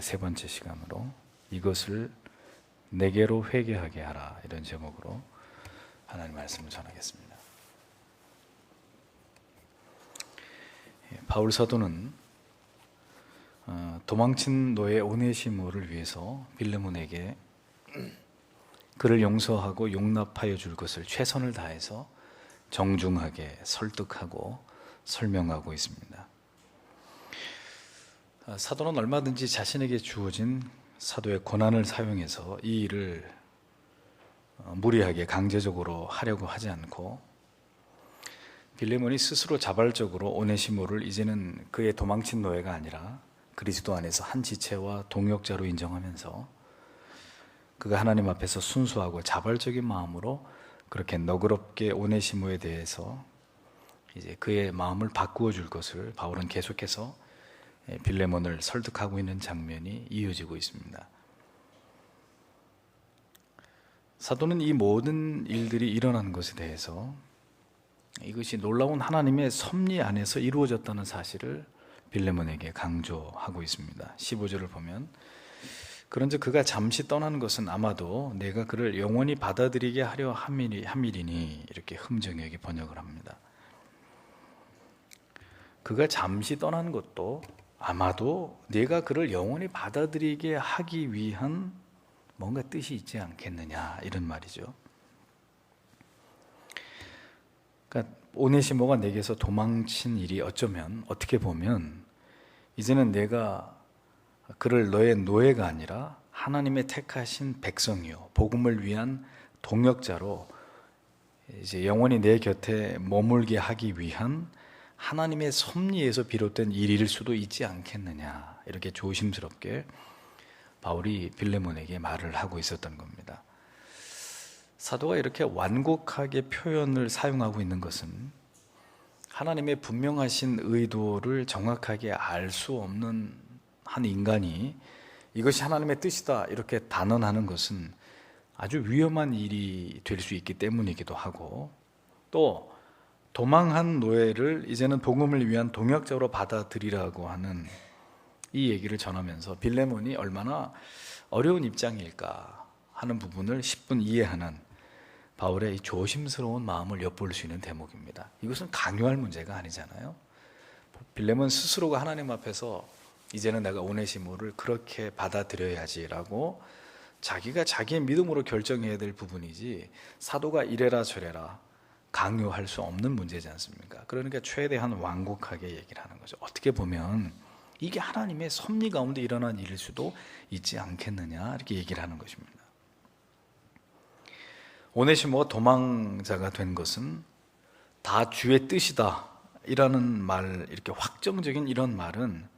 세 번째 시간으로 이것을 내게로 회개하게 하라, 이런 제목으로 하나님 말씀을 전하겠습니다. 바울 사도는 도망친 노예 오네시모를 위해서 빌레몬에게 그를 용서하고 용납하여 줄 것을 최선을 다해서 정중하게 설득하고 설명하고 있습니다. 사도는 얼마든지 자신에게 주어진 사도의 권한을 사용해서 이 일을 무리하게 강제적으로 하려고 하지 않고, 빌레몬이 스스로 자발적으로 오네시모를 이제는 그의 도망친 노예가 아니라 그리스도 안에서 한 지체와 동역자로 인정하면서 그가 하나님 앞에서 순수하고 자발적인 마음으로 그렇게 너그럽게 오네시모에 대해서 이제 그의 마음을 바꾸어 줄 것을 바울은 계속해서 빌레몬을 설득하고 있는 장면이 이어지고 있습니다. 사도는 이 모든 일들이 일어난 것에 대해서 이것이 놀라운 하나님의 섭리 안에서 이루어졌다는 사실을 빌레몬에게 강조하고 있습니다. 15절을 보면 그런즉 그가 잠시 떠난 것은 아마도 내가 그를 영원히 받아들이게 하려 함이리니, 이렇게 흥정역이 번역을 합니다. 그가 잠시 떠난 것도 아마도 내가 그를 영원히 받아들이게 하기 위한 뭔가 뜻이 있지 않겠느냐, 이런 말이죠. 그러니까 오네시모가 내게서 도망친 일이 어쩌면, 어떻게 보면 이제는 내가 그를 너의 노예가 아니라 하나님의 택하신 백성이요, 복음을 위한 동역자로 이제 영원히 내 곁에 머물게 하기 위한 하나님의 섭리에서 비롯된 일일 수도 있지 않겠느냐, 이렇게 조심스럽게 바울이 빌레몬에게 말을 하고 있었던 겁니다. 사도가 이렇게 완곡하게 표현을 사용하고 있는 것은 하나님의 분명하신 의도를 정확하게 알 수 없는 한 인간이 이것이 하나님의 뜻이다 이렇게 단언하는 것은 아주 위험한 일이 될 수 있기 때문이기도 하고, 또 도망한 노예를 이제는 복음을 위한 동역자로 받아들이라고 하는 이 얘기를 전하면서 빌레몬이 얼마나 어려운 입장일까 하는 부분을 10분 이해하는 바울의 이 조심스러운 마음을 엿볼 수 있는 대목입니다. 이것은 강요할 문제가 아니잖아요. 빌레몬 스스로가 하나님 앞에서 이제는 내가 오네시모를 그렇게 받아들여야지라고 자기가 자기의 믿음으로 결정해야 될 부분이지, 사도가 이래라 저래라 강요할 수 없는 문제지 않습니까? 그러니까 최대한 완곡하게 얘기를 하는 거죠. 어떻게 보면 이게 하나님의 섭리 가운데 일어난 일일 수도 있지 않겠느냐, 이렇게 얘기를 하는 것입니다. 오네시모가 도망자가 된 것은 다 주의 뜻이다 이라는 말, 이렇게 확정적인 이런 말은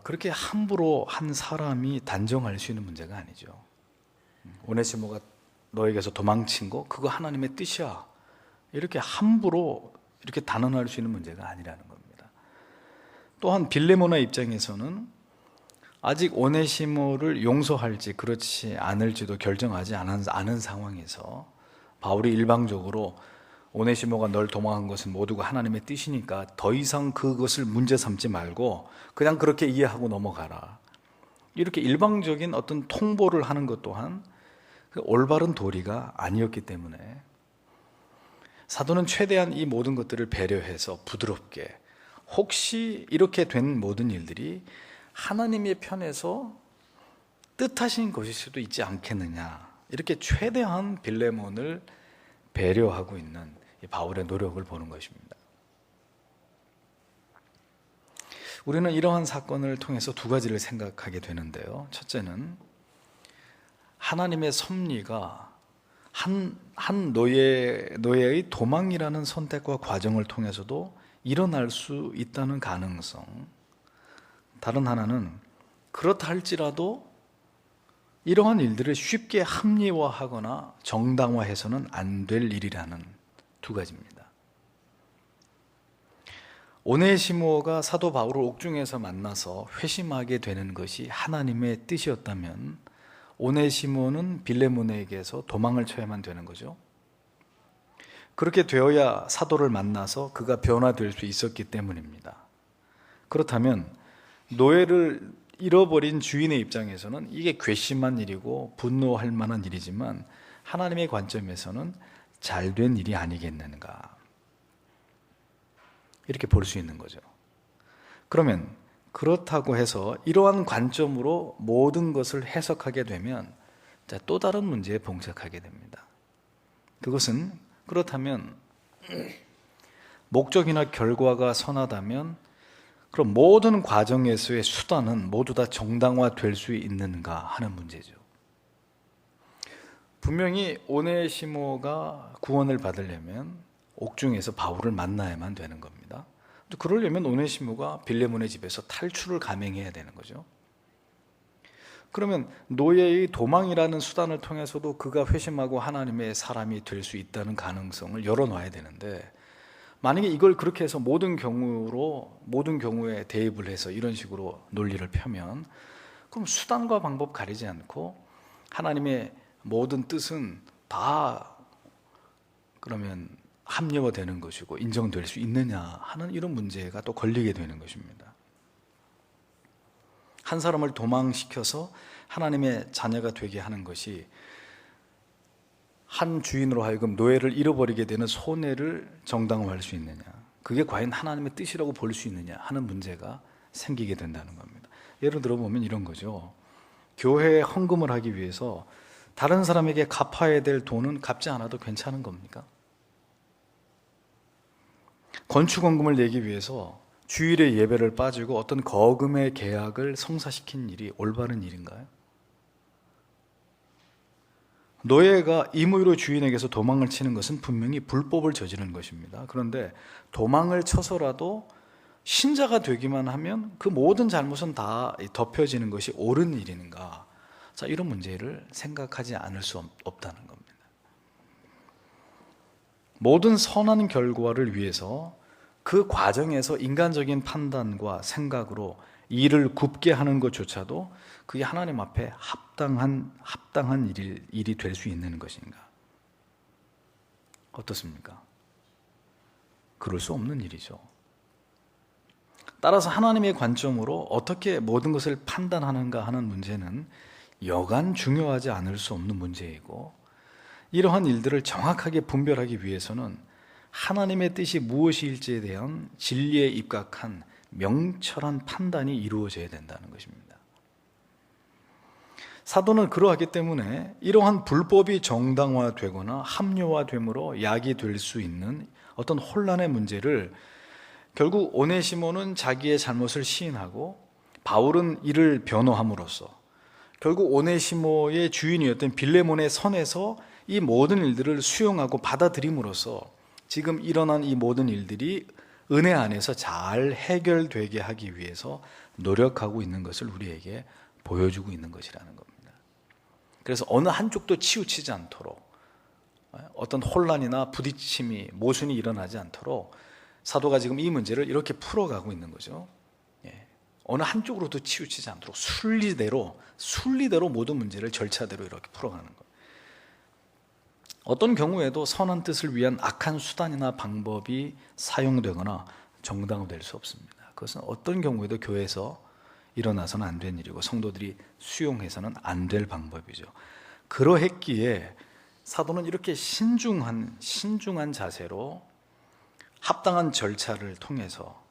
그렇게 함부로 한 사람이 단정할 수 있는 문제가 아니죠. 오네시모가 너에게서 도망친 거 그거 하나님의 뜻이야, 이렇게 함부로 이렇게 단언할 수 있는 문제가 아니라는 겁니다. 또한 빌레몬의 입장에서는 아직 오네시모를 용서할지 그렇지 않을지도 결정하지 않은 상황에서 바울이 일방적으로 오네시모가 널 도망한 것은 모두가 하나님의 뜻이니까 더 이상 그것을 문제 삼지 말고 그냥 그렇게 이해하고 넘어가라, 이렇게 일방적인 어떤 통보를 하는 것 또한 올바른 도리가 아니었기 때문에 사도는 최대한 이 모든 것들을 배려해서 부드럽게, 혹시 이렇게 된 모든 일들이 하나님의 편에서 뜻하신 것일 수도 있지 않겠느냐, 이렇게 최대한 빌레몬을 배려하고 있는 이 바울의 노력을 보는 것입니다. 우리는 이러한 사건을 통해서 두 가지를 생각하게 되는데요. 첫째는 하나님의 섭리가 한 노예의 도망이라는 선택과 과정을 통해서도 일어날 수 있다는 가능성. 다른 하나는 그렇다 할지라도 이러한 일들을 쉽게 합리화하거나 정당화해서는 안 될 일이라는 두 가지입니다. 오네시모가 사도 바울을 옥중에서 만나서 회심하게 되는 것이 하나님의 뜻이었다면 오네시모는 빌레몬에게서 도망을 쳐야만 되는 거죠. 그렇게 되어야 사도를 만나서 그가 변화될 수 있었기 때문입니다. 그렇다면 노예를 잃어버린 주인의 입장에서는 이게 괘씸한 일이고 분노할 만한 일이지만 하나님의 관점에서는 잘된 일이 아니겠는가, 이렇게 볼 수 있는 거죠. 그러면 그렇다고 해서 이러한 관점으로 모든 것을 해석하게 되면 또 다른 문제에 봉착하게 됩니다. 그것은, 그렇다면 목적이나 결과가 선하다면 그럼 모든 과정에서의 수단은 모두 다 정당화될 수 있는가 하는 문제죠. 분명히 오네시모가 구원을 받으려면 옥중에서 바울을 만나야만 되는 겁니다. 그러려면 오네시모가 빌레몬의 집에서 탈출을 감행해야 되는 거죠. 그러면 노예의 도망이라는 수단을 통해서도 그가 회심하고 하나님의 사람이 될 수 있다는 가능성을 열어놔야 되는데, 만약에 이걸 그렇게 해서 모든 경우에 대입을 해서 이런 식으로 논리를 펴면, 그럼 수단과 방법 가리지 않고 하나님의 모든 뜻은 다 그러면 합리화되는 것이고 인정될 수 있느냐 하는 이런 문제가 또 걸리게 되는 것입니다. 한 사람을 도망시켜서 하나님의 자녀가 되게 하는 것이 한 주인으로 하여금 노예를 잃어버리게 되는 손해를 정당화할 수 있느냐, 그게 과연 하나님의 뜻이라고 볼 수 있느냐 하는 문제가 생기게 된다는 겁니다. 예를 들어 보면 이런 거죠. 교회에 헌금을 하기 위해서 다른 사람에게 갚아야 될 돈은 갚지 않아도 괜찮은 겁니까? 건축원금을 내기 위해서 주일에 예배를 빠지고 어떤 거금의 계약을 성사시킨 일이 올바른 일인가요? 노예가 임의로 주인에게서 도망을 치는 것은 분명히 불법을 저지른 것입니다. 그런데 도망을 쳐서라도 신자가 되기만 하면 그 모든 잘못은 다 덮여지는 것이 옳은 일인가? 자, 이런 문제를 생각하지 않을 수 없다는 겁니다. 모든 선한 결과를 위해서 그 과정에서 인간적인 판단과 생각으로 일을 굽게 하는 것조차도 그게 하나님 앞에 합당한 일이 될 수 있는 것인가? 어떻습니까? 그럴 수 없는 일이죠. 따라서 하나님의 관점으로 어떻게 모든 것을 판단하는가 하는 문제는 여간 중요하지 않을 수 없는 문제이고, 이러한 일들을 정확하게 분별하기 위해서는 하나님의 뜻이 무엇일지에 대한 진리에 입각한 명철한 판단이 이루어져야 된다는 것입니다. 사도는 그러하기 때문에 이러한 불법이 정당화되거나 합리화됨으로 약이 될 수 있는 어떤 혼란의 문제를 결국 오네시모는 자기의 잘못을 시인하고 바울은 이를 변호함으로써 결국 오네시모의 주인이었던 빌레몬의 선에서 이 모든 일들을 수용하고 받아들임으로써 지금 일어난 이 모든 일들이 은혜 안에서 잘 해결되게 하기 위해서 노력하고 있는 것을 우리에게 보여주고 있는 것이라는 겁니다. 그래서 어느 한쪽도 치우치지 않도록, 어떤 혼란이나 부딪힘이, 모순이 일어나지 않도록 사도가 지금 이 문제를 이렇게 풀어가고 있는 거죠. 어느 한쪽으로도 치우치지 않도록 순리대로 모든 문제를 절차대로 이렇게 풀어가는 거예요. 어떤 경우에도 선한 뜻을 위한 악한 수단이나 방법이 사용되거나 정당화될 수 없습니다. 그것은 어떤 경우에도 교회에서 일어나서는 안 된 일이고 성도들이 수용해서는 안 될 방법이죠. 그러했기에 사도는 이렇게 신중한 자세로 합당한 절차를 통해서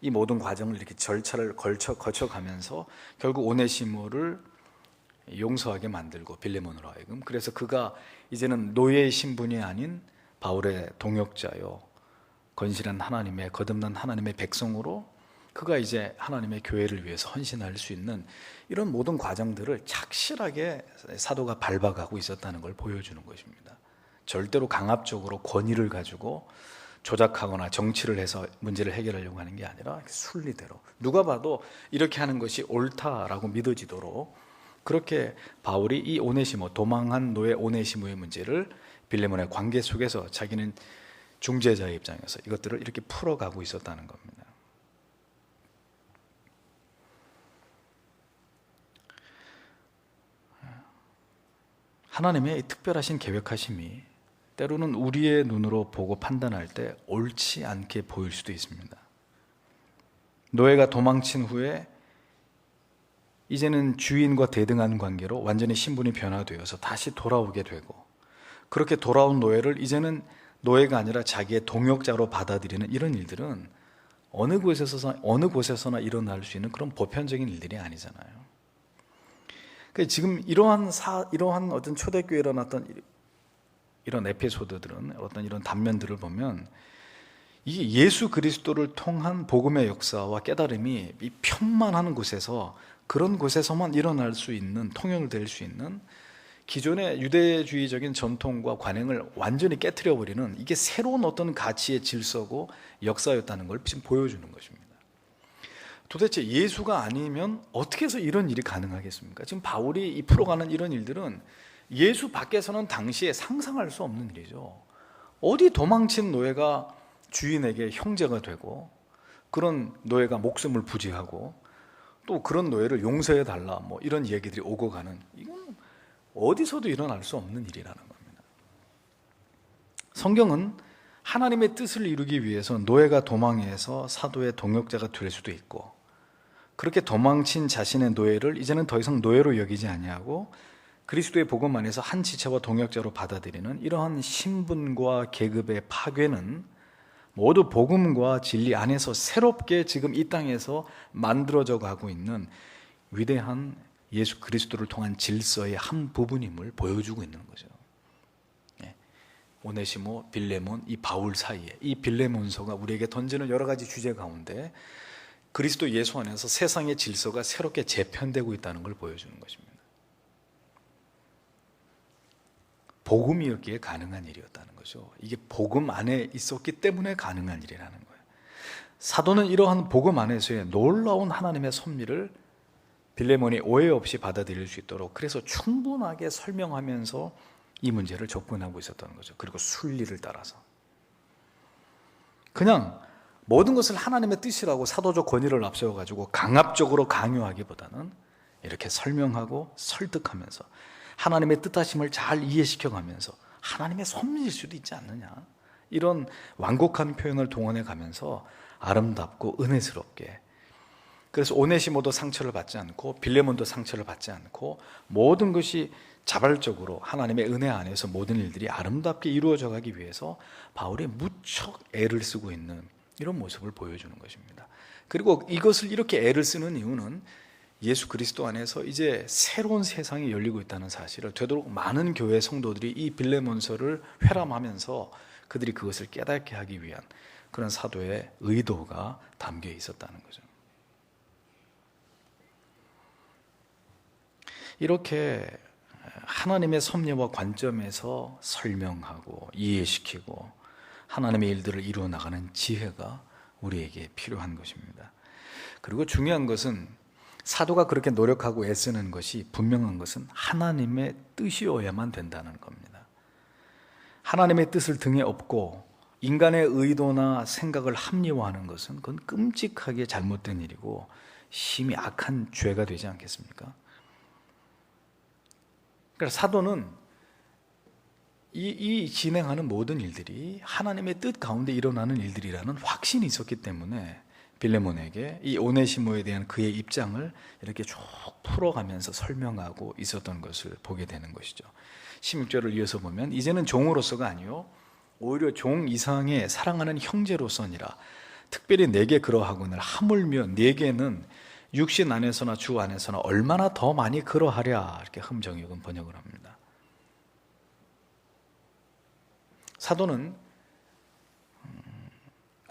이 모든 과정을 이렇게 절차를 거쳐가면서 결국 오네시모를 용서하게 만들고 빌레몬으로 하여금, 그래서 그가 이제는 노예의 신분이 아닌 바울의 동역자요 건실한 하나님의 거듭난 하나님의 백성으로 그가 이제 하나님의 교회를 위해서 헌신할 수 있는 이런 모든 과정들을 착실하게 사도가 밟아가고 있었다는 걸 보여주는 것입니다. 절대로 강압적으로 권위를 가지고 조작하거나 정치를 해서 문제를 해결하려고 하는 게 아니라 순리대로 누가 봐도 이렇게 하는 것이 옳다라고 믿어지도록 그렇게 바울이 이 오네시모, 도망한 노예 오네시모의 문제를 빌레몬의 관계 속에서 자기는 중재자의 입장에서 이것들을 이렇게 풀어가고 있었다는 겁니다. 하나님의 특별하신 계획하심이 때로는 우리의 눈으로 보고 판단할 때 옳지 않게 보일 수도 있습니다. 노예가 도망친 후에 이제는 주인과 대등한 관계로 완전히 신분이 변화되어서 다시 돌아오게 되고, 그렇게 돌아온 노예를 이제는 노예가 아니라 자기의 동역자로 받아들이는 이런 일들은 어느 곳에서나 일어날 수 있는 그런 보편적인 일들이 아니잖아요. 그러니까 지금 이러한 어떤 초대교회에 일어났던 이런 에피소드들은, 어떤 이런 단면들을 보면 이게 예수 그리스도를 통한 복음의 역사와 깨달음이 이 편만한 곳에서, 그런 곳에서만 일어날 수 있는, 통용될 수 있는 기존의 유대주의적인 전통과 관행을 완전히 깨트려버리는, 이게 새로운 어떤 가치의 질서고 역사였다는 걸 지금 보여주는 것입니다. 도대체 예수가 아니면 어떻게 해서 이런 일이 가능하겠습니까? 지금 바울이 풀어가는 이런 일들은 예수 밖에서는 당시에 상상할 수 없는 일이죠. 어디 도망친 노예가 주인에게 형제가 되고, 그런 노예가 목숨을 부지하고, 또 그런 노예를 용서해 달라, 뭐 이런 얘기들이 오고 가는, 이건 어디서도 일어날 수 없는 일이라는 겁니다. 성경은 하나님의 뜻을 이루기 위해서 노예가 도망해서 사도의 동역자가 될 수도 있고, 그렇게 도망친 자신의 노예를 이제는 더 이상 노예로 여기지 아니하고 그리스도의 복음 안에서 한 지체와 동역자로 받아들이는 이러한 신분과 계급의 파괴는 모두 복음과 진리 안에서 새롭게 지금 이 땅에서 만들어져 가고 있는 위대한 예수 그리스도를 통한 질서의 한 부분임을 보여주고 있는 거죠. 오네시모, 빌레몬, 이 바울 사이에 이 빌레몬서가 우리에게 던지는 여러 가지 주제 가운데 그리스도 예수 안에서 세상의 질서가 새롭게 재편되고 있다는 걸 보여주는 것입니다. 복음이었기에 가능한 일이었다는 거죠. 이게 복음 안에 있었기 때문에 가능한 일이라는 거예요. 사도는 이러한 복음 안에서의 놀라운 하나님의 섭리를 빌레몬이 오해 없이 받아들일 수 있도록, 그래서 충분하게 설명하면서 이 문제를 접근하고 있었다는 거죠. 그리고 순리를 따라서 그냥 모든 것을 하나님의 뜻이라고 사도적 권위를 앞세워가지고 강압적으로 강요하기보다는 이렇게 설명하고 설득하면서 하나님의 뜻하심을 잘 이해시켜가면서 하나님의 섭리일 수도 있지 않느냐, 이런 완곡한 표현을 동원해 가면서 아름답고 은혜스럽게, 그래서 오네시모도 상처를 받지 않고 빌레몬도 상처를 받지 않고 모든 것이 자발적으로 하나님의 은혜 안에서 모든 일들이 아름답게 이루어져 가기 위해서 바울이 무척 애를 쓰고 있는 이런 모습을 보여주는 것입니다. 그리고 이것을 이렇게 애를 쓰는 이유는 예수 그리스도 안에서 이제 새로운 세상이 열리고 있다는 사실을 되도록 많은 교회 성도들이 이 빌레몬서를 회람하면서 그들이 그것을 깨닫게 하기 위한 그런 사도의 의도가 담겨 있었다는 거죠. 이렇게 하나님의 섭리와 관점에서 설명하고 이해시키고 하나님의 일들을 이루어 나가는 지혜가 우리에게 필요한 것입니다. 그리고 중요한 것은 사도가 그렇게 노력하고 애쓰는 것이 분명한 것은 하나님의 뜻이어야만 된다는 겁니다. 하나님의 뜻을 등에 업고 인간의 의도나 생각을 합리화하는 것은 그건 끔찍하게 잘못된 일이고 심히 악한 죄가 되지 않겠습니까? 그러니까 사도는 이 진행하는 모든 일들이 하나님의 뜻 가운데 일어나는 일들이라는 확신이 있었기 때문에 빌레몬에게 이 오네시모에 대한 그의 입장을 이렇게 쭉 풀어가면서 설명하고 있었던 것을 보게 되는 것이죠. 16절을 이어서 보면 이제는 종으로서가 아니요 오히려 종 이상의 사랑하는 형제로서니라. 특별히 내게 그러하거늘 하물며 내게는 육신 안에서나 주 안에서나 얼마나 더 많이 그러하랴, 이렇게 흠정역은 번역을 합니다. 사도는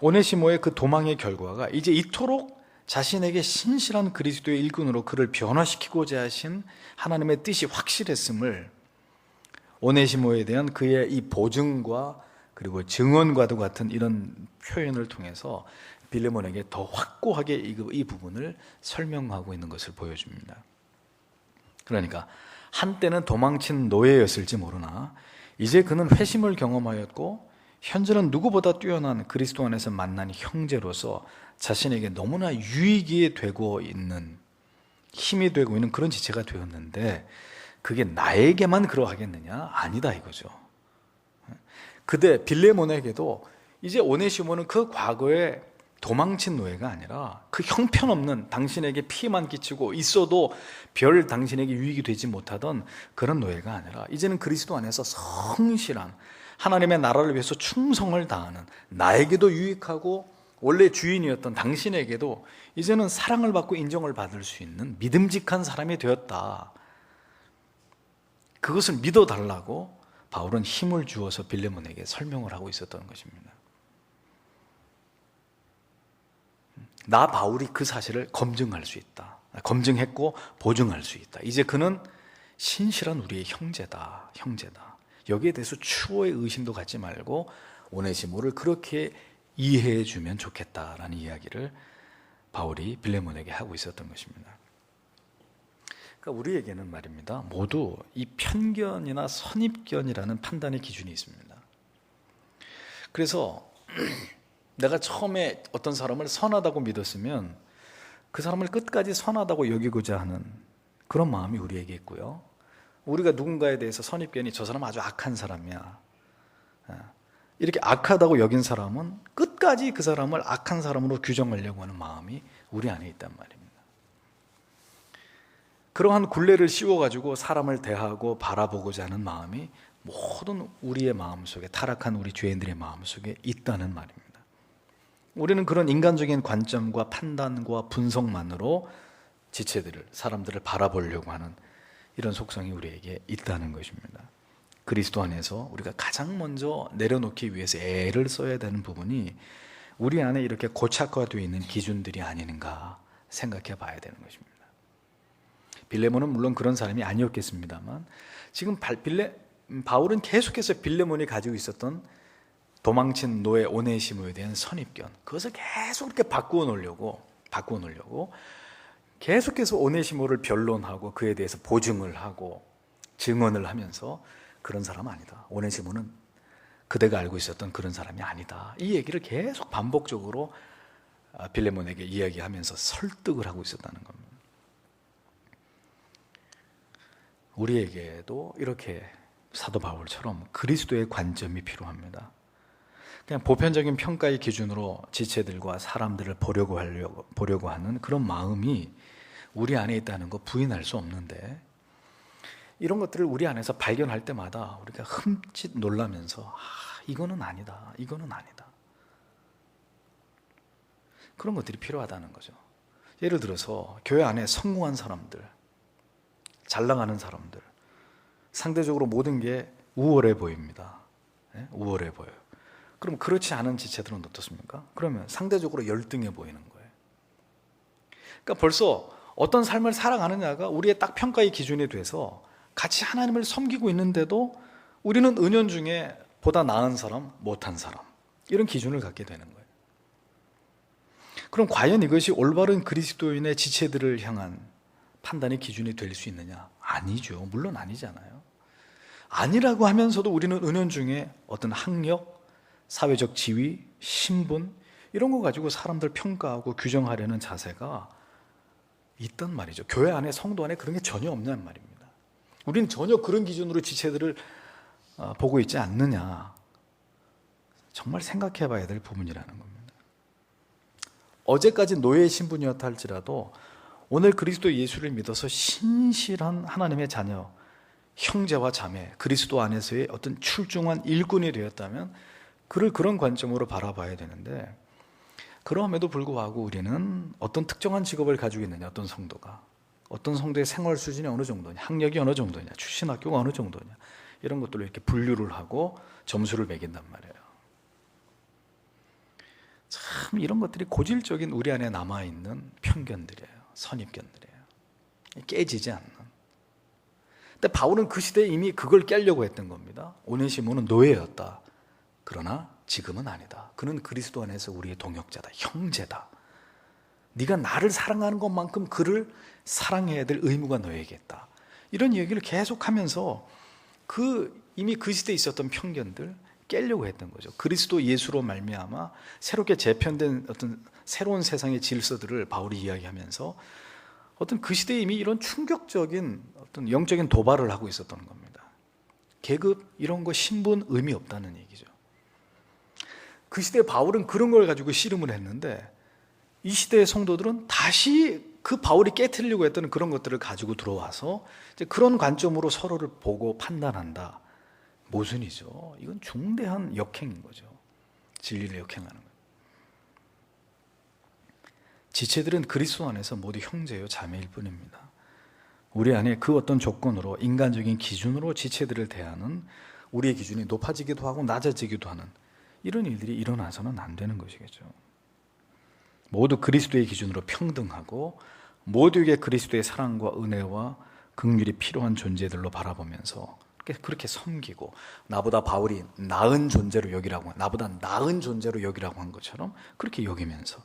오네시모의 그 도망의 결과가 이제 이토록 자신에게 신실한 그리스도의 일꾼으로 그를 변화시키고자 하신 하나님의 뜻이 확실했음을 오네시모에 대한 그의 이 보증과 그리고 증언과도 같은 이런 표현을 통해서 빌레몬에게 더 확고하게 이 부분을 설명하고 있는 것을 보여줍니다. 그러니까 한때는 도망친 노예였을지 모르나 이제 그는 회심을 경험하였고 현재는 누구보다 뛰어난 그리스도 안에서 만난 형제로서 자신에게 너무나 유익이 되고 있는, 힘이 되고 있는 그런 지체가 되었는데 그게 나에게만 그러하겠느냐? 아니다 이거죠. 그대 빌레몬에게도 이제 오네시모는 그 과거에 도망친 노예가 아니라 그 형편없는, 당신에게 피해만 끼치고 있어도 별 당신에게 유익이 되지 못하던 그런 노예가 아니라 이제는 그리스도 안에서 성실한, 하나님의 나라를 위해서 충성을 다하는, 나에게도 유익하고 원래 주인이었던 당신에게도 이제는 사랑을 받고 인정을 받을 수 있는 믿음직한 사람이 되었다. 그것을 믿어달라고 바울은 힘을 주어서 빌레몬에게 설명을 하고 있었던 것입니다. 나 바울이 그 사실을 검증할 수 있다. 검증했고 보증할 수 있다. 이제 그는 신실한 우리의 형제다. 여기에 대해서 추호의 의심도 갖지 말고 오네시모를 그렇게 이해해 주면 좋겠다라는 이야기를 바울이 빌레몬에게 하고 있었던 것입니다. 그러니까 우리에게는 말입니다, 모두 이 편견이나 선입견이라는 판단의 기준이 있습니다. 그래서 내가 처음에 어떤 사람을 선하다고 믿었으면 그 사람을 끝까지 선하다고 여기고자 하는 그런 마음이 우리에게 있고요, 우리가 누군가에 대해서 선입견이 저 사람은 아주 악한 사람이야, 이렇게 악하다고 여긴 사람은 끝까지 그 사람을 악한 사람으로 규정하려고 하는 마음이 우리 안에 있단 말입니다. 그러한 굴레를 씌워가지고 사람을 대하고 바라보고자 하는 마음이 모든 우리의 마음속에, 타락한 우리 죄인들의 마음속에 있다는 말입니다. 우리는 그런 인간적인 관점과 판단과 분석만으로 지체들을, 사람들을 바라보려고 하는 이런 속성이 우리에게 있다는 것입니다. 그리스도 안에서 우리가 가장 먼저 내려놓기 위해서 애를 써야 되는 부분이 우리 안에 이렇게 고착화되어 있는 기준들이 아닌가 생각해 봐야 되는 것입니다. 빌레몬은 물론 그런 사람이 아니었겠습니다만, 지금 바울은 계속해서 빌레몬이 가지고 있었던 도망친 노예 오네시모에 대한 선입견, 그것을 계속 이렇게 바꾸어 놓으려고 계속해서 오네시모를 변론하고 그에 대해서 보증을 하고 증언을 하면서 그런 사람 아니다, 오네시모는 그대가 알고 있었던 그런 사람이 아니다, 이 얘기를 계속 반복적으로 빌레몬에게 이야기하면서 설득을 하고 있었다는 겁니다. 우리에게도 이렇게 사도 바울처럼 그리스도의 관점이 필요합니다. 그냥 보편적인 평가의 기준으로 지체들과 사람들을 보려고 하는 그런 마음이 우리 안에 있다는 거 부인할 수 없는데, 이런 것들을 우리 안에서 발견할 때마다 우리가 흠칫 놀라면서 이거는 아니다, 그런 것들이 필요하다는 거죠. 예를 들어서 교회 안에 성공한 사람들, 잘 나가는 사람들, 상대적으로 모든 게 우월해 보입니다. 우월해 보여요. 그럼 그렇지 않은 지체들은 어떻습니까? 그러면 상대적으로 열등해 보이는 거예요. 그러니까 벌써 어떤 삶을 살아가느냐가 우리의 딱 평가의 기준이 돼서 같이 하나님을 섬기고 있는데도 우리는 은연중에 보다 나은 사람, 못한 사람, 이런 기준을 갖게 되는 거예요. 그럼 과연 이것이 올바른 그리스도인의 지체들을 향한 판단의 기준이 될 수 있느냐? 아니죠. 물론 아니잖아요. 아니라고 하면서도 우리는 은연중에 어떤 학력, 사회적 지위, 신분, 이런 거 가지고 사람들 평가하고 규정하려는 자세가 있단 말이죠. 교회 안에, 성도 안에 그런 게 전혀 없냔 말입니다. 우리는 전혀 그런 기준으로 지체들을 보고 있지 않느냐, 정말 생각해 봐야 될 부분이라는 겁니다. 어제까지 노예의 신분이었다 할지라도 오늘 그리스도 예수를 믿어서 신실한 하나님의 자녀, 형제와 자매, 그리스도 안에서의 어떤 출중한 일꾼이 되었다면 그를 그런 관점으로 바라봐야 되는데, 그럼에도 불구하고 우리는 어떤 특정한 직업을 가지고 있느냐, 어떤 성도의 생활 수준이 어느 정도냐, 학력이 어느 정도냐, 출신 학교가 어느 정도냐, 이런 것들로 이렇게 분류를 하고 점수를 매긴단 말이에요. 참 이런 것들이 고질적인 우리 안에 남아있는 편견들이에요. 선입견들이에요. 깨지지 않는. 근데 바울은 그 시대에 이미 그걸 깨려고 했던 겁니다. 오네시모는 노예였다. 그러나 지금은 아니다. 그는 그리스도 안에서 우리의 동역자다, 형제다. 네가 나를 사랑하는 것만큼 그를 사랑해야 될 의무가 너에게 있다. 이런 얘기를 계속하면서 이미 그 시대에 있었던 편견들 깨려고 했던 거죠. 그리스도 예수로 말미암아 새롭게 재편된 어떤 새로운 세상의 질서들을 바울이 이야기하면서 어떤 그 시대에 이미 이런 충격적인 어떤 영적인 도발을 하고 있었던 겁니다. 계급 이런 거, 신분 의미 없다는 얘기죠. 그 시대에 바울은 그런 걸 가지고 씨름을 했는데 이 시대의 성도들은 다시 그 바울이 깨트리려고 했던 그런 것들을 가지고 들어와서 이제 그런 관점으로 서로를 보고 판단한다. 모순이죠. 이건 중대한 역행인 거죠. 진리를 역행하는 거예요. 지체들은 그리스도 안에서 모두 형제요 자매일 뿐입니다. 우리 안에 그 어떤 조건으로 인간적인 기준으로 지체들을 대하는 우리의 기준이 높아지기도 하고 낮아지기도 하는 이런 일들이 일어나서는 안 되는 것이겠죠. 모두 그리스도의 기준으로 평등하고 모두에게 그리스도의 사랑과 은혜와 긍휼이 필요한 존재들로 바라보면서 그렇게 섬기고 나보다 바울이 나은 존재로 여기라고 나보다 나은 존재로 여기라고 한 것처럼 그렇게 여기면서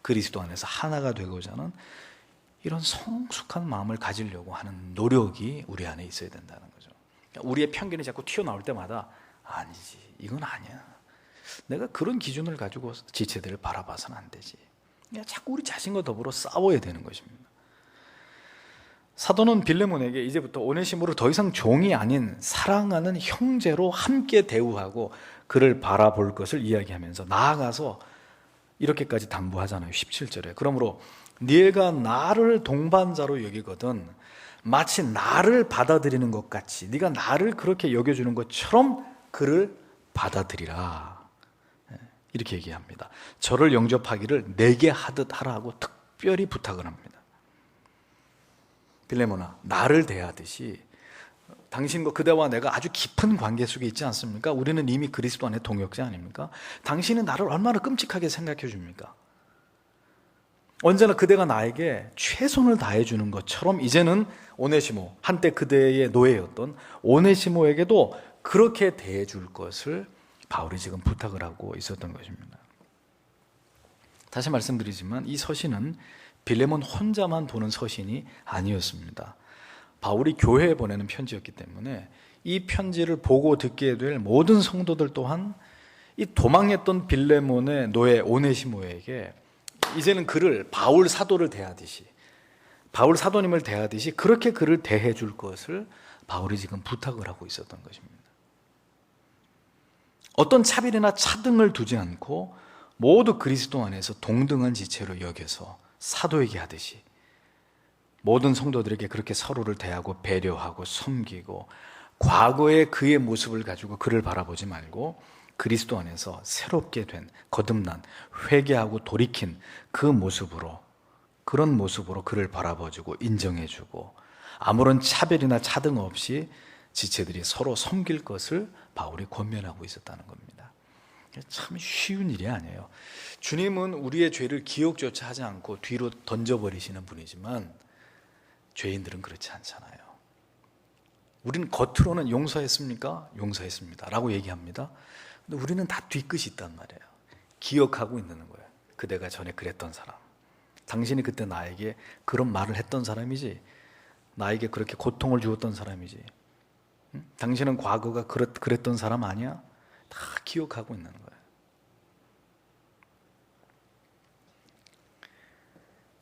그리스도 안에서 하나가 되고자 하는 이런 성숙한 마음을 가지려고 하는 노력이 우리 안에 있어야 된다는 거죠. 우리의 편견이 자꾸 튀어나올 때마다 아니지, 이건 아니야. 내가 그런 기준을 가지고 지체들을 바라봐서는 안 되지. 자꾸 우리 자신과 더불어 싸워야 되는 것입니다. 사도는 빌레몬에게 이제부터 오네시모를 더 이상 종이 아닌 사랑하는 형제로 함께 대우하고 그를 바라볼 것을 이야기하면서 나아가서 이렇게까지 당부하잖아요. 17절에 그러므로 네가 나를 동반자로 여기거든 마치 나를 받아들이는 것 같이 네가 나를 그렇게 여겨주는 것처럼 그를 받아들이라. 이렇게 얘기합니다. 저를 영접하기를 내게 하듯 하라고 특별히 부탁을 합니다. 빌레몬아, 나를 대하듯이 당신과 그대와 내가 아주 깊은 관계 속에 있지 않습니까? 우리는 이미 그리스도 안에 동역자 아닙니까? 당신은 나를 얼마나 끔찍하게 생각해 줍니까? 언제나 그대가 나에게 최선을 다해 주는 것처럼 이제는 오네시모, 한때 그대의 노예였던 오네시모에게도 그렇게 대해 줄 것을 바울이 지금 부탁을 하고 있었던 것입니다. 다시 말씀드리지만 이 서신은 빌레몬 혼자만 보는 서신이 아니었습니다. 바울이 교회에 보내는 편지였기 때문에 이 편지를 보고 듣게 될 모든 성도들 또한 이 도망했던 빌레몬의 노예 오네시모에게 이제는 그를 바울 사도를 대하듯이 바울 사도님을 대하듯이 그렇게 그를 대해 줄 것을 바울이 지금 부탁을 하고 있었던 것입니다. 어떤 차별이나 차등을 두지 않고 모두 그리스도 안에서 동등한 지체로 여겨서 사도에게 하듯이 모든 성도들에게 그렇게 서로를 대하고 배려하고 섬기고 과거의 그의 모습을 가지고 그를 바라보지 말고 그리스도 안에서 새롭게 된 거듭난 회개하고 돌이킨 그 모습으로 그런 모습으로 그를 바라봐주고 인정해주고 아무런 차별이나 차등 없이 지체들이 서로 섬길 것을 바울이 권면하고 있었다는 겁니다. 참 쉬운 일이 아니에요. 주님은 우리의 죄를 기억조차 하지 않고 뒤로 던져버리시는 분이지만 죄인들은 그렇지 않잖아요. 우리는 겉으로는 용서했습니까? 용서했습니다 라고 얘기합니다. 근데 우리는 다 뒤끝이 있단 말이에요. 기억하고 있는 거예요. 그대가 전에 그랬던 사람, 당신이 그때 나에게 그런 말을 했던 사람이지, 나에게 그렇게 고통을 주었던 사람이지, 응? 당신은 과거가 그랬던 사람 아니야? 다 기억하고 있는 거예요.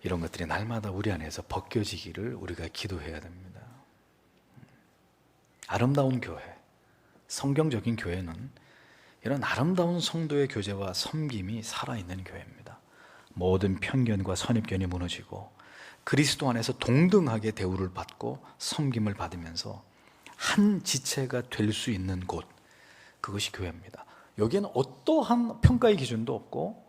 이런 것들이 날마다 우리 안에서 벗겨지기를 우리가 기도해야 됩니다. 아름다운 교회, 성경적인 교회는 이런 아름다운 성도의 교제와 섬김이 살아있는 교회입니다. 모든 편견과 선입견이 무너지고 그리스도 안에서 동등하게 대우를 받고 섬김을 받으면서 한 지체가 될 수 있는 곳, 그것이 교회입니다. 여기에는 어떠한 평가의 기준도 없고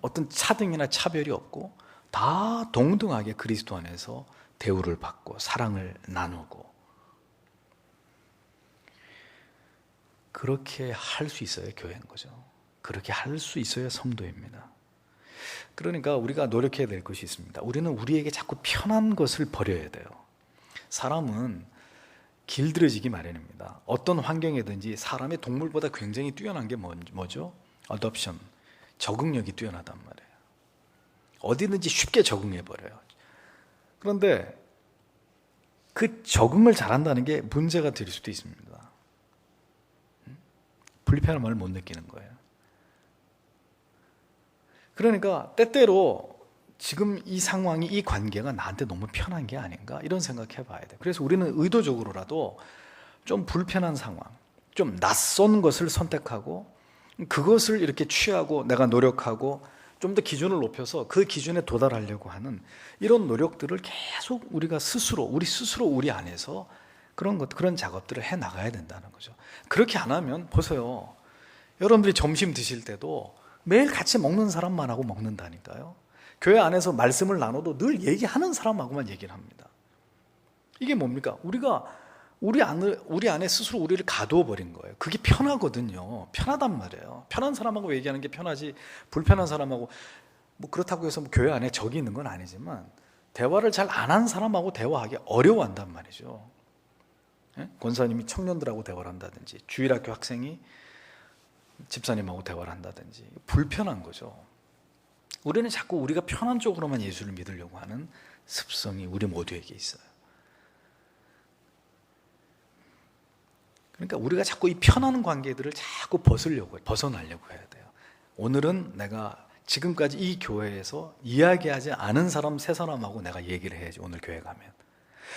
어떤 차등이나 차별이 없고 다 동등하게 그리스도 안에서 대우를 받고 사랑을 나누고 그렇게 할 수 있어야 교회인 거죠. 그렇게 할 수 있어야 성도입니다. 그러니까 우리가 노력해야 될 것이 있습니다. 우리는 우리에게 자꾸 편한 것을 버려야 돼요. 사람은 길들여지기 마련입니다. 어떤 환경이든지 사람이 동물보다 굉장히 뛰어난 게 뭐죠? 어댑션, 적응력이 뛰어나단 말이에요. 어디든지 쉽게 적응해버려요. 그런데 그 적응을 잘한다는 게 문제가 될 수도 있습니다. 불편함을 못 느끼는 거예요. 그러니까 때때로 지금 이 상황이, 이 관계가 나한테 너무 편한 게 아닌가 이런 생각해 봐야 돼요. 그래서 우리는 의도적으로라도 좀 불편한 상황, 좀 낯선 것을 선택하고 그것을 이렇게 취하고 내가 노력하고 좀 더 기준을 높여서 그 기준에 도달하려고 하는 이런 노력들을 계속 우리가 스스로 우리 안에서 그런 작업들을 해 나가야 된다는 거죠. 그렇게 안 하면 보세요. 여러분들이 점심 드실 때도 매일 같이 먹는 사람만 하고 먹는다니까요. 교회 안에서 말씀을 나눠도 늘 얘기하는 사람하고만 얘기를 합니다. 이게 뭡니까? 우리 안에 스스로 우리를 가두어 버린 거예요. 그게 편하거든요. 편하단 말이에요. 편한 사람하고 얘기하는 게 편하지, 불편한 사람하고, 뭐 그렇다고 해서 뭐 교회 안에 적이 있는 건 아니지만 대화를 잘 안 한 사람하고 대화하기 어려워한단 말이죠. 예? 권사님이 청년들하고 대화를 한다든지, 주일학교 학생이 집사님하고 대화를 한다든지 불편한 거죠. 우리는 자꾸 우리가 편한 쪽으로만 예수를 믿으려고 하는 습성이 우리 모두에게 있어요. 그러니까 우리가 자꾸 이 편한 관계들을 자꾸 벗어나려고 해야 돼요. 오늘은 내가 지금까지 이 교회에서 이야기하지 않은 사람 세 사람하고 내가 얘기를 해야지. 오늘 교회 가면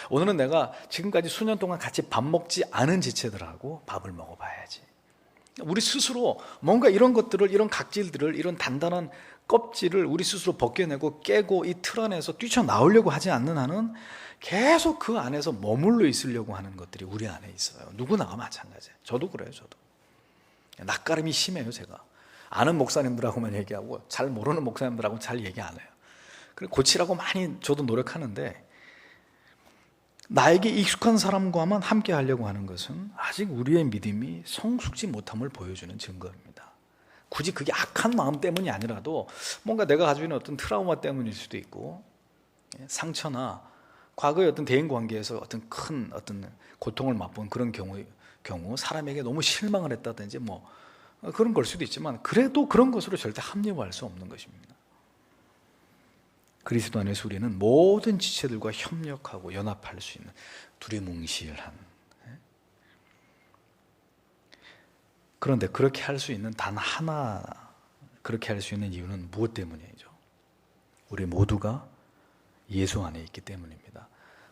오늘은 내가 지금까지 수년 동안 같이 밥 먹지 않은 지체들하고 밥을 먹어봐야지. 우리 스스로 뭔가 이런 것들을, 이런 각질들을, 이런 단단한 껍질을 우리 스스로 벗겨내고 깨고 이 틀 안에서 뛰쳐나오려고 하지 않는 한은 계속 그 안에서 머물러 있으려고 하는 것들이 우리 안에 있어요. 누구나가 마찬가지예요. 저도 그래요. 저도 낯가림이 심해요. 제가 아는 목사님들하고만 얘기하고 잘 모르는 목사님들하고 잘 얘기 안 해요. 그래서 고치라고 많이 저도 노력하는데, 나에게 익숙한 사람과만 함께 하려고 하는 것은 아직 우리의 믿음이 성숙지 못함을 보여주는 증거입니다. 굳이 그게 악한 마음 때문이 아니라도 뭔가 내가 가지고 있는 어떤 트라우마 때문일 수도 있고, 상처나 과거의 어떤 대인관계에서 어떤 큰 어떤 고통을 맛본 그런 경우 사람에게 너무 실망을 했다든지 뭐 그런 걸 수도 있지만, 그래도 그런 것으로 절대 합리화할 수 없는 것입니다. 그리스도 안에서 우리는 모든 지체들과 협력하고 연합할 수 있는 두리뭉실한, 그런데 그렇게 할 수 있는 단 하나, 그렇게 할 수 있는 이유는 무엇 때문이죠? 우리 모두가 예수 안에 있기 때문입니다.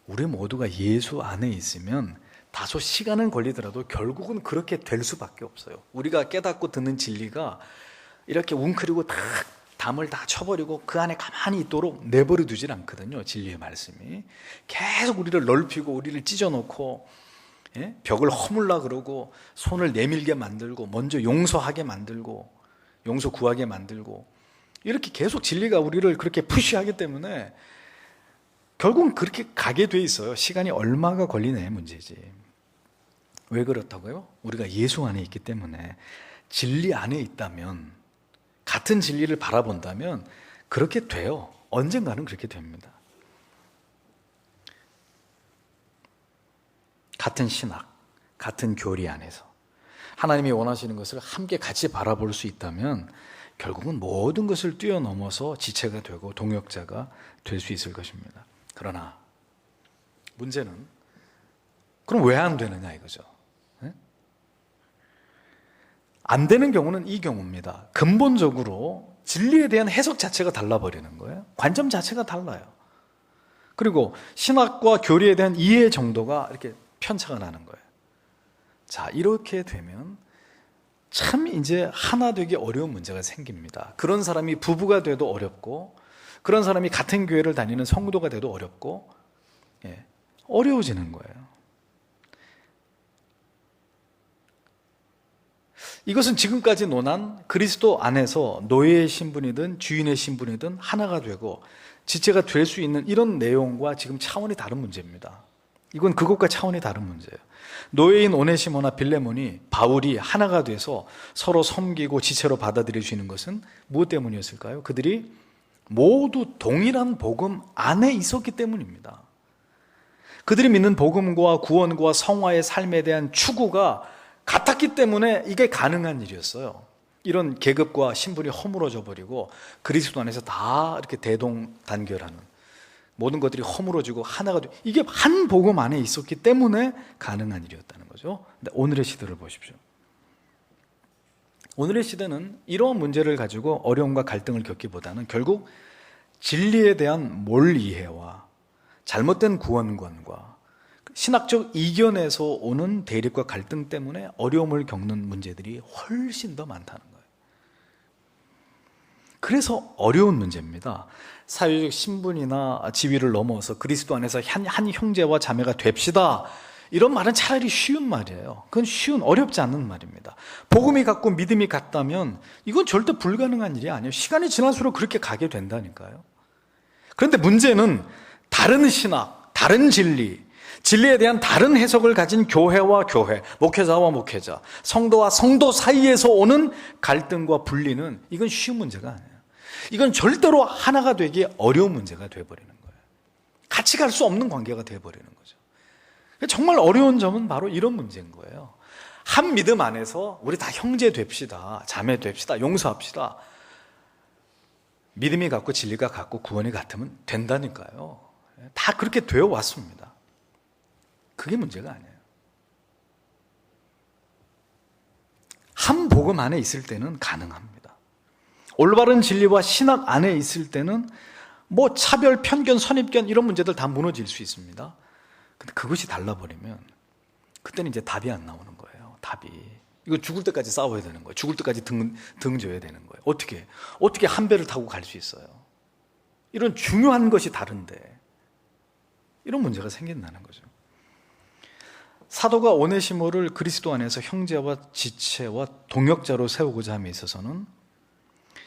우리 모두가 예수 안에 있으면 다소 시간은 걸리더라도 결국은 그렇게 될 수밖에 없어요. 우리가 깨닫고 듣는 진리가 이렇게 웅크리고 다 담을 다 쳐버리고 그 안에 가만히 있도록 내버려 두질 않거든요. 진리의 말씀이 계속 우리를 넓히고 우리를 찢어놓고, 벽을 허물라 그러고 손을 내밀게 만들고 먼저 용서하게 만들고 용서 구하게 만들고, 이렇게 계속 진리가 우리를 그렇게 푸시하기 때문에 결국은 그렇게 가게 돼 있어요. 시간이 얼마가 걸리냐의 문제지. 왜 그렇다고요? 우리가 예수 안에 있기 때문에, 진리 안에 있다면, 같은 진리를 바라본다면 그렇게 돼요. 언젠가는 그렇게 됩니다. 같은 신학, 같은 교리 안에서 하나님이 원하시는 것을 함께 같이 바라볼 수 있다면 결국은 모든 것을 뛰어넘어서 지체가 되고 동역자가 될 수 있을 것입니다. 그러나 문제는 그럼 왜 안 되느냐 이거죠. 안 되는 경우는 이 경우입니다. 근본적으로 진리에 대한 해석 자체가 달라버리는 거예요. 관점 자체가 달라요. 그리고 신학과 교리에 대한 이해 정도가 이렇게 편차가 나는 거예요. 자, 이렇게 되면 참 이제 하나 되기 어려운 문제가 생깁니다. 그런 사람이 부부가 돼도 어렵고, 그런 사람이 같은 교회를 다니는 성도가 돼도 어렵고, 어려워지는 거예요. 이것은 지금까지 논한 그리스도 안에서 노예의 신분이든 주인의 신분이든 하나가 되고 지체가 될 수 있는 이런 내용과 지금 차원이 다른 문제입니다. 이건 그것과 차원이 다른 문제예요. 노예인 오네시모나 빌레몬이 바울이 하나가 돼서 서로 섬기고 지체로 받아들일 수 있는 것은 무엇 때문이었을까요? 그들이 모두 동일한 복음 안에 있었기 때문입니다. 그들이 믿는 복음과 구원과 성화의 삶에 대한 추구가 같았기 때문에 이게 가능한 일이었어요. 이런 계급과 신분이 허물어져 버리고 그리스도 안에서 다 이렇게 대동단결하는, 모든 것들이 허물어지고 하나가 돼, 이게 한 복음 안에 있었기 때문에 가능한 일이었다는 거죠. 근데 오늘의 시대를 보십시오. 오늘의 시대는 이러한 문제를 가지고 어려움과 갈등을 겪기보다는 결국 진리에 대한 몰이해와 잘못된 구원관과 신학적 이견에서 오는 대립과 갈등 때문에 어려움을 겪는 문제들이 훨씬 더 많다는 거예요. 그래서 어려운 문제입니다. 사회적 신분이나 지위를 넘어서 그리스도 안에서 한 형제와 자매가 됩시다, 이런 말은 차라리 쉬운 말이에요. 그건 어렵지 않은 말입니다. 복음이 같고 믿음이 같다면 이건 절대 불가능한 일이 아니에요. 시간이 지날수록 그렇게 가게 된다니까요. 그런데 문제는 다른 신학, 다른 진리에 대한 다른 해석을 가진 교회와 교회, 목회자와 목회자, 성도와 성도 사이에서 오는 갈등과 분리는, 이건 쉬운 문제가 아니에요. 이건 절대로 하나가 되기 어려운 문제가 되어버리는 거예요. 같이 갈 수 없는 관계가 되어버리는 거죠. 정말 어려운 점은 바로 이런 문제인 거예요. 한 믿음 안에서 우리 다 형제 됩시다, 자매 됩시다, 용서합시다. 믿음이 같고 진리가 같고 구원이 같으면 된다니까요. 다 그렇게 되어 왔습니다. 그게 문제가 아니에요. 한 복음 안에 있을 때는 가능합니다. 올바른 진리와 신학 안에 있을 때는 뭐 차별, 편견, 선입견 이런 문제들 다 무너질 수 있습니다. 근데 그것이 달라버리면 그때는 이제 답이 안 나오는 거예요. 답이. 이거 죽을 때까지 싸워야 되는 거예요. 죽을 때까지 등 져야 되는 거예요. 어떻게 한 배를 타고 갈 수 있어요? 이런 중요한 것이 다른데 이런 문제가 생긴다는 거죠. 사도가 오네시모를 그리스도 안에서 형제와 지체와 동역자로 세우고자 함에 있어서는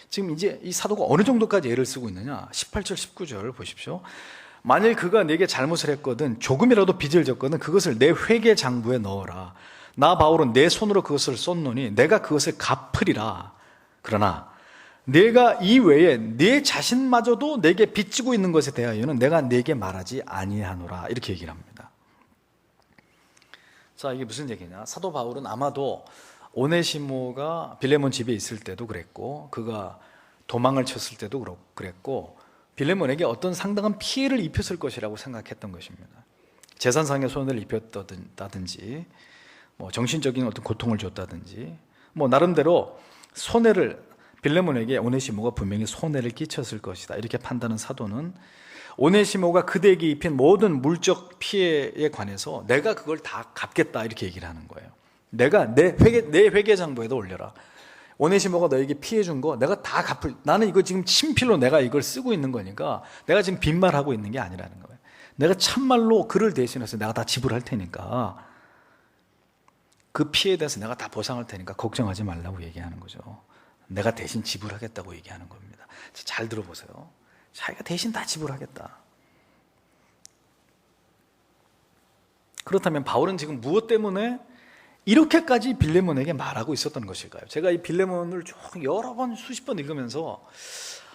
지금 이제 이 사도가 어느 정도까지 애를 쓰고 있느냐, 18절 19절 보십시오. 만일 그가 내게 잘못을 했거든, 조금이라도 빚을 졌거든, 그것을 내 회계 장부에 넣어라. 나 바울은 내 손으로 그것을 쏟노니 내가 그것을 갚으리라. 그러나 내가 이 외에 내 자신마저도 내게 빚지고 있는 것에 대하여는 내가 내게 말하지 아니하노라. 이렇게 얘기를 합니다. 자, 이게 무슨 얘기냐? 사도 바울은 아마도 오네시모가 빌레몬 집에 있을 때도 그랬고, 그가 도망을 쳤을 때도 그랬고, 빌레몬에게 어떤 상당한 피해를 입혔을 것이라고 생각했던 것입니다. 재산상의 손해를 입혔다든지, 뭐 정신적인 어떤 고통을 줬다든지, 뭐 나름대로 빌레몬에게 오네시모가 분명히 손해를 끼쳤을 것이다, 이렇게 판단한 사도는 오네시모가 그대에게 입힌 모든 물적 피해에 관해서 내가 그걸 다 갚겠다, 이렇게 얘기를 하는 거예요. 내가 내 회계장부에도 올려라. 오네시모가 너에게 피해 준 거 내가 다 나는 이거 지금 친필로 내가 이걸 쓰고 있는 거니까 내가 지금 빈말하고 있는 게 아니라는 거예요. 내가 참말로 그를 대신해서 내가 다 지불할 테니까, 그 피해에 대해서 내가 다 보상할 테니까 걱정하지 말라고 얘기하는 거죠. 내가 대신 지불하겠다고 얘기하는 겁니다. 잘 들어보세요. 자기가 대신 다 지불하겠다. 그렇다면 바울은 지금 무엇 때문에 이렇게까지 빌레몬에게 말하고 있었던 것일까요? 제가 이 빌레몬을 쭉 여러 번, 수십 번 읽으면서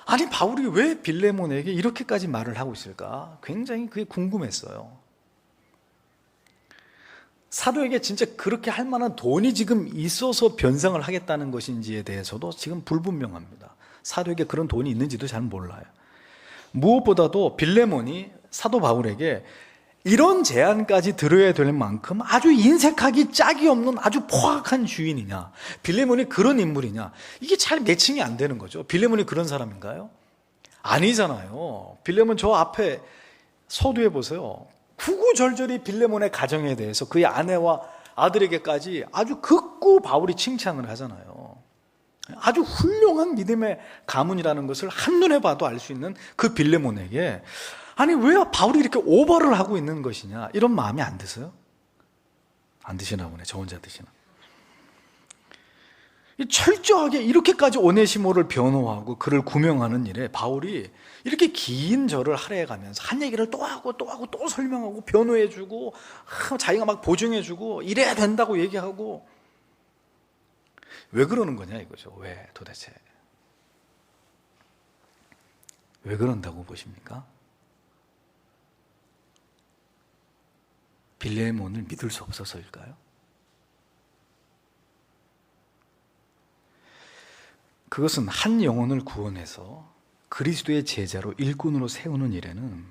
아니 바울이 왜 빌레몬에게 이렇게까지 말을 하고 있을까? 굉장히 그게 궁금했어요. 사도에게 진짜 그렇게 할 만한 돈이 지금 있어서 변상을 하겠다는 것인지에 대해서도 지금 불분명합니다. 사도에게 그런 돈이 있는지도 잘 몰라요. 무엇보다도 빌레몬이 사도 바울에게 이런 제안까지 들어야 될 만큼 아주 인색하기 짝이 없는 아주 포악한 주인이냐, 빌레몬이 그런 인물이냐, 이게 잘 매칭이 안 되는 거죠. 빌레몬이 그런 사람인가요? 아니잖아요. 빌레몬 저 앞에 서두에 보세요. 구구절절히 빌레몬의 가정에 대해서 그의 아내와 아들에게까지 아주 극구 바울이 칭찬을 하잖아요. 아주 훌륭한 믿음의 가문이라는 것을 한눈에 봐도 알 수 있는 그 빌레몬에게 아니 왜 바울이 이렇게 오버를 하고 있는 것이냐, 이런 마음이 안 드세요? 안 드시나 보네. 저 혼자 드시나. 철저하게 이렇게까지 오네시모를 변호하고 그를 구명하는 일에 바울이 이렇게 긴 절을 할애해가면서 한 얘기를 또 하고 또 설명하고 변호해주고 자기가 막 보증해주고 이래야 된다고 얘기하고, 왜 그러는 거냐 이거죠. 왜 도대체 왜 그런다고 보십니까? 빌레몬을 믿을 수 없어서일까요? 그것은 한 영혼을 구원해서 그리스도의 제자로 일꾼으로 세우는 일에는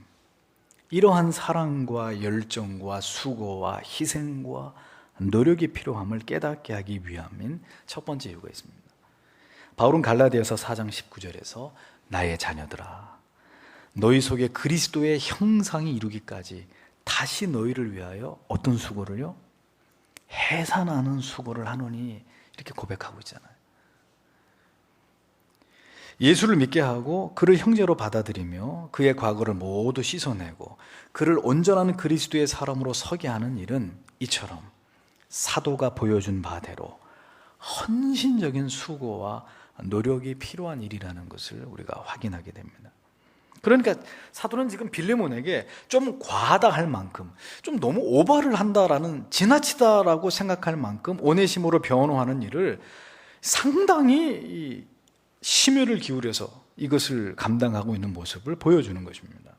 이러한 사랑과 열정과 수고와 희생과 노력이 필요함을 깨닫게 하기 위함인 첫 번째 이유가 있습니다. 바울은 갈라디아서 4장 19절에서 나의 자녀들아, 너희 속에 그리스도의 형상이 이루기까지 다시 너희를 위하여 어떤 수고를요? 해산하는 수고를 하노니, 이렇게 고백하고 있잖아요. 예수를 믿게 하고 그를 형제로 받아들이며 그의 과거를 모두 씻어내고 그를 온전한 그리스도의 사람으로 서게 하는 일은 이처럼 사도가 보여준 바대로 헌신적인 수고와 노력이 필요한 일이라는 것을 우리가 확인하게 됩니다. 그러니까 사도는 지금 빌레몬에게 좀 과하다 할 만큼, 좀 너무 오버를 한다라는, 지나치다라고 생각할 만큼 오네시모를 변호하는 일을 상당히 심혈을 기울여서 이것을 감당하고 있는 모습을 보여주는 것입니다.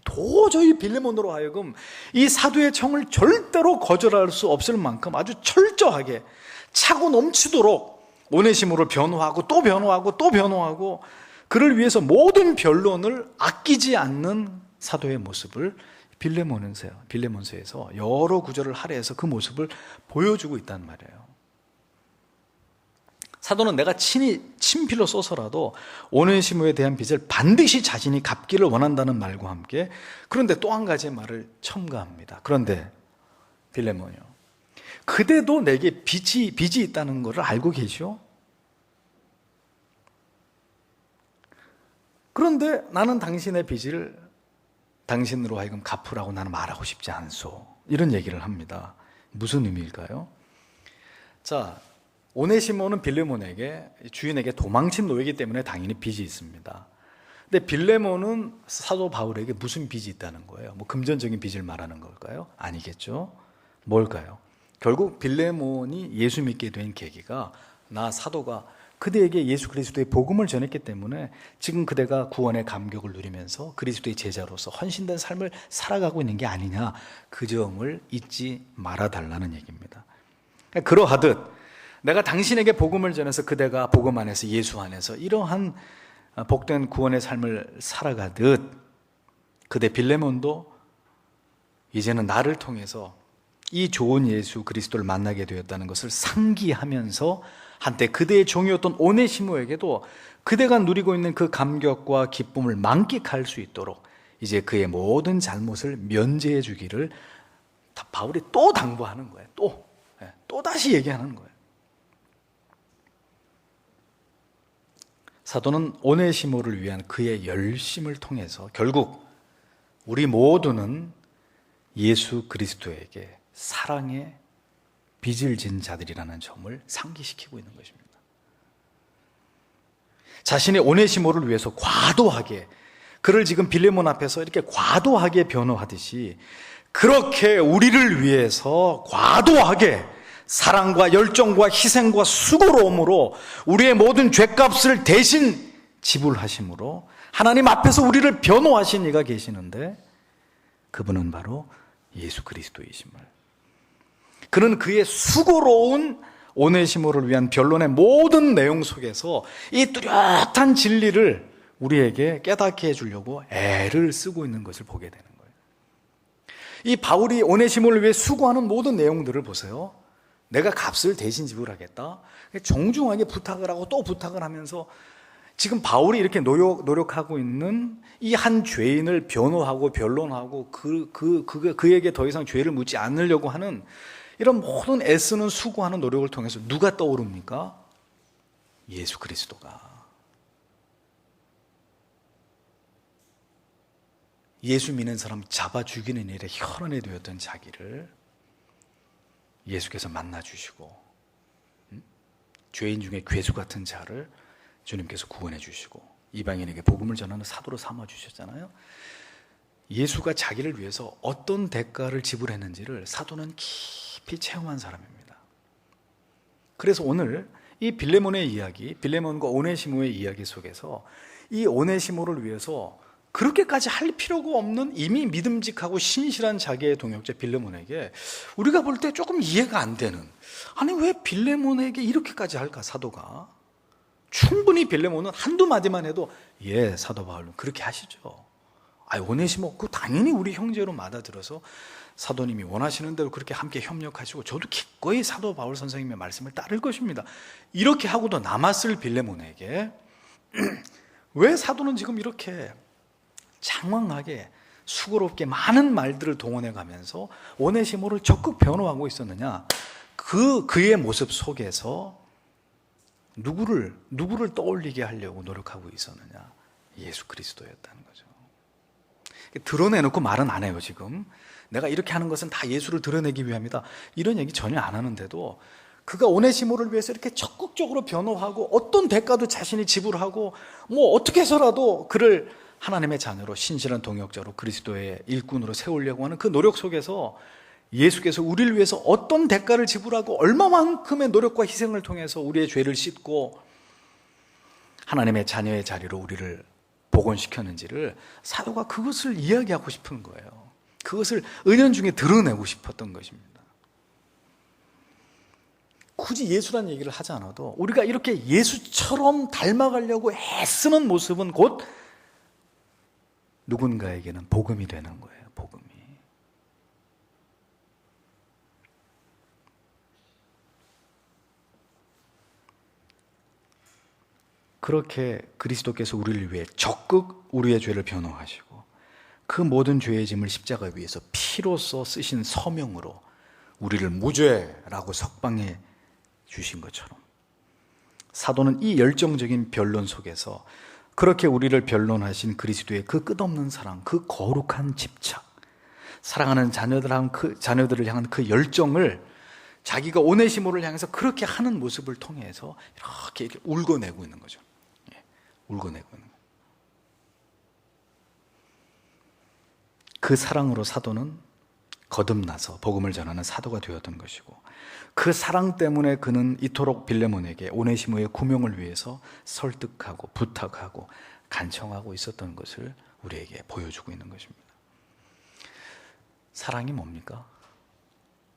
도저히 빌레몬으로 하여금 이 사도의 청을 절대로 거절할 수 없을 만큼 아주 철저하게 차고 넘치도록 오네시모를 변호하고 또 변호하고 또 변호하고 그를 위해서 모든 변론을 아끼지 않는 사도의 모습을 빌레몬서에서 여러 구절을 할애해서 그 모습을 보여주고 있단 말이에요. 사도는 내가 친히 친필로 써서라도 오네시모에 대한 빚을 반드시 자신이 갚기를 원한다는 말과 함께, 그런데 또 한 가지의 말을 첨가합니다. 그런데 빌레몬이요, 그대도 내게 빚이 있다는 것을 알고 계시오? 그런데 나는 당신의 빚을 당신으로 하여금 갚으라고 나는 말하고 싶지 않소. 이런 얘기를 합니다. 무슨 의미일까요? 자, 오네시모는 빌레몬에게, 주인에게 도망친 노예이기 때문에 당연히 빚이 있습니다. 근데 빌레몬은 사도 바울에게 무슨 빚이 있다는 거예요? 뭐 금전적인 빚을 말하는 걸까요? 아니겠죠. 뭘까요? 결국 빌레몬이 예수 믿게 된 계기가, 나 사도가 그대에게 예수 그리스도의 복음을 전했기 때문에 지금 그대가 구원의 감격을 누리면서 그리스도의 제자로서 헌신된 삶을 살아가고 있는 게 아니냐, 그 점을 잊지 말아달라는 얘기입니다. 그러하듯 내가 당신에게 복음을 전해서 그대가 복음 안에서, 예수 안에서 이러한 복된 구원의 삶을 살아가듯 그대 빌레몬도 이제는 나를 통해서 이 좋은 예수 그리스도를 만나게 되었다는 것을 상기하면서 한때 그대의 종이었던 오네시모에게도 그대가 누리고 있는 그 감격과 기쁨을 만끽할 수 있도록 이제 그의 모든 잘못을 면제해 주기를 바울이 또 당부하는 거예요. 또 다시 얘기하는 거예요. 사도는 오네시모를 위한 그의 열심을 통해서 결국 우리 모두는 예수 그리스도에게 사랑의 빚을 진 자들이라는 점을 상기시키고 있는 것입니다. 자신의 오네시모를 위해서 과도하게, 그를 지금 빌레몬 앞에서 이렇게 과도하게 변호하듯이 그렇게 우리를 위해서 과도하게 사랑과 열정과 희생과 수고로움으로 우리의 모든 죄값을 대신 지불하심으로 하나님 앞에서 우리를 변호하신 이가 계시는데, 그분은 바로 예수 그리스도이심을, 그는 그의 수고로운 오네시모를 위한 변론의 모든 내용 속에서 이 뚜렷한 진리를 우리에게 깨닫게 해주려고 애를 쓰고 있는 것을 보게 되는 거예요. 이 바울이 오네시모를 위해 수고하는 모든 내용들을 보세요. 내가 값을 대신 지불하겠다, 정중하게 부탁을 하고 또 부탁을 하면서 지금 바울이 이렇게 노력하고 있는 이 한 죄인을 변호하고 변론하고 그에게 더 이상 죄를 묻지 않으려고 하는 이런 모든 애쓰는 수고하는 노력을 통해서 누가 떠오릅니까? 예수 그리스도가. 예수 믿는 사람 잡아 죽이는 일에 혈안이 되었던 자기를 예수께서 만나 주시고, 죄인 중에 괴수 같은 자를 주님께서 구원해 주시고 이방인에게 복음을 전하는 사도로 삼아 주셨잖아요. 예수가 자기를 위해서 어떤 대가를 지불했는지를 사도는 깊이 체험한 사람입니다. 그래서 오늘 이 빌레몬의 이야기, 빌레몬과 오네시모의 이야기 속에서 이 오네시모를 위해서 그렇게까지 할 필요가 없는 이미 믿음직하고 신실한 자기의 동역자 빌레몬에게 우리가 볼 때 조금 이해가 안 되는, 아니 왜 빌레몬에게 이렇게까지 할까 사도가? 충분히 빌레몬은 한두 마디만 해도 예 사도 바울은 그렇게 하시죠. 오네시모 그 당연히 우리 형제로 받아들여서 사도님이 원하시는 대로 그렇게 함께 협력하시고 저도 기꺼이 사도 바울 선생님의 말씀을 따를 것입니다. 이렇게 하고도 남았을 빌레몬에게 왜 사도는 지금 이렇게 장황하게 수고롭게 많은 말들을 동원해 가면서 오네시모를 적극 변호하고 있었느냐? 그의 모습 속에서 누구를 떠올리게 하려고 노력하고 있었느냐? 예수 그리스도였다는 거죠. 드러내놓고 말은 안 해요, 지금. 내가 이렇게 하는 것은 다 예수를 드러내기 위함이다. 이런 얘기 전혀 안 하는데도 그가 오네시모를 위해서 이렇게 적극적으로 변호하고 어떤 대가도 자신이 지불하고 뭐 어떻게 해서라도 그를 하나님의 자녀로, 신실한 동역자로, 그리스도의 일꾼으로 세우려고 하는 그 노력 속에서 예수께서 우리를 위해서 어떤 대가를 지불하고 얼마만큼의 노력과 희생을 통해서 우리의 죄를 씻고 하나님의 자녀의 자리로 우리를 복원시켰는지를 사도가 그것을 이야기하고 싶은 거예요. 그것을 은연중에 드러내고 싶었던 것입니다. 굳이 예수란 얘기를 하지 않아도 우리가 이렇게 예수처럼 닮아가려고 애쓰는 모습은 곧 누군가에게는 복음이 되는 거예요. 복음이. 그렇게 그리스도께서 우리를 위해 적극 우리의 죄를 변호하시고 그 모든 죄의 짐을 십자가 위에서 피로써 쓰신 서명으로 우리를 무죄라고 석방해 주신 것처럼 사도는 이 열정적인 변론 속에서 그렇게 우리를 변론하신 그리스도의 그 끝없는 사랑, 그 거룩한 집착, 사랑하는 자녀들을 향한 그 열정을 자기가 오네시모를 향해서 그렇게 하는 모습을 통해서 이렇게 울고내고 있는 거죠. 울고내고 있는 거예요. 그 사랑으로 사도는 거듭나서 복음을 전하는 사도가 되었던 것이고 그 사랑 때문에 그는 이토록 빌레몬에게 오네시모의 구명을 위해서 설득하고 부탁하고 간청하고 있었던 것을 우리에게 보여주고 있는 것입니다. 사랑이 뭡니까?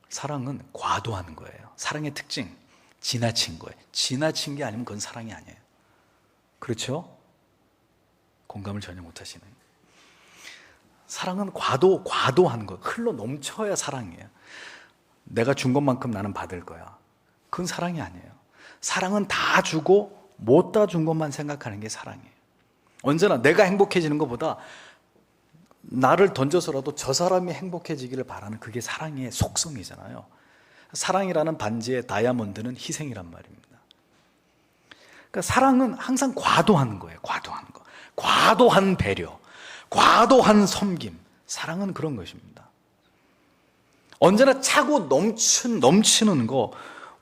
사랑은 과도한 거예요. 사랑의 특징, 지나친 거예요. 지나친 게 아니면 그건 사랑이 아니에요. 그렇죠? 공감을 전혀 못하시는. 사랑은 과도한 거, 흘러 넘쳐야 사랑이에요. 내가 준 것만큼 나는 받을 거야. 그건 사랑이 아니에요. 사랑은 다 주고 못 다 준 것만 생각하는 게 사랑이에요. 언제나 내가 행복해지는 것보다 나를 던져서라도 저 사람이 행복해지기를 바라는 그게 사랑의 속성이잖아요. 사랑이라는 반지의 다이아몬드는 희생이란 말입니다. 그러니까 사랑은 항상 과도한 거예요. 과도한 거. 과도한 배려, 과도한 섬김. 사랑은 그런 것입니다. 언제나 차고 넘치는 거,